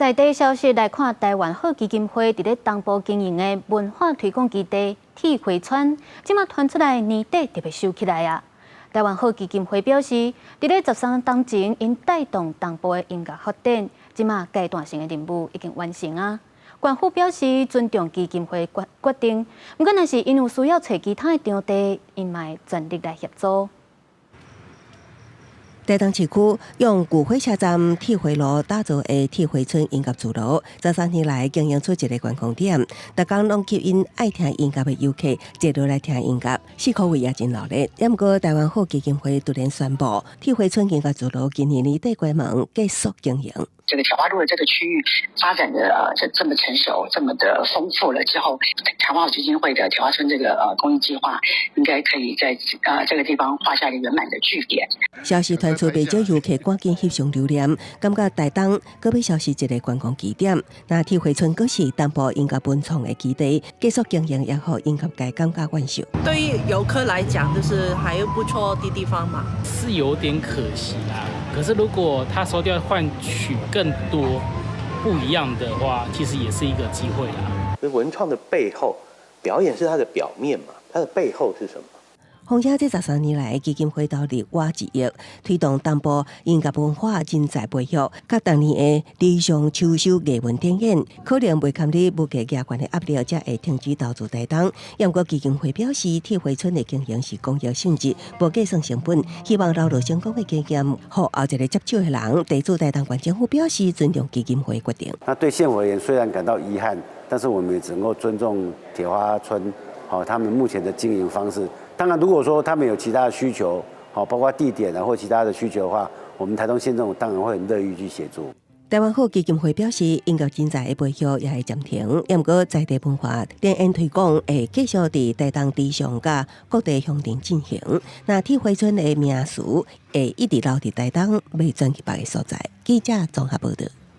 在地消息来看，台湾好基金会伫咧东部经营的文化推广基地铁花村，即马传出来年底特别收起来啊。台湾好基金会表示，伫咧13当前，因带动东部的音乐发展，即马阶段性的任务已经完成啊。官府表示尊重基金会决定，不过若是因有需要找其他的场地，因嘛全力来协助。台东市区用旧火车站铁花路打造的铁花村音乐之路，13年来经营出一个观光点，逐工拢吸引爱听音乐的游客坐落来听音乐，市区位也真热闹。不过台湾好基金会突然宣布，铁花村音乐之路今年年底关门，结束经营。这个条花路的这个区域发展的这么成熟，这么的丰富了之后，台湾好基金会的条花村这个公益计划，应该可以在这个地方画下一个圆满的句点。消息传出，不少游客赶紧翕相留念，感觉台东搁要消失一个观光基点。那铁花村阁是东部音乐文创的基地，结束经营也好音乐界感觉惋惜。对于游客来讲，就是还有不错的地方嘛，是有点可惜啦。可是如果他收掉换取更多不一样的话，其实也是一个机会啦。文创的背后，表演是它的表面嘛，它的背后是什么？况且这13年来，基金会投入挖1亿，推动东部音乐文化人才培育，甲当年的理想秋收艺文展演，可能袂堪你物价加悬的压力，才会停止投资台东。不过基金会表示，铁花村的经营是公益性质，无计算成本，希望留落成功的经验，互后一个接手的人。地主台东县政府表示尊重基金会决定。那对县委而言，虽然感到遗憾，但是我们也只能够尊重铁花村他们目前的经营方式。当然，如果说他们有其他的需求，包括地点啊或其他的需求的话，我们台东县政府当然会很乐意去协助。台湾好基金会表示，音乐人才的培育也会暂停，不过在地文化联演推广会继续伫台东地上甲各地乡镇进行。那铁花村的名词会一直留伫台东，未转去别个所在。记者综合报道。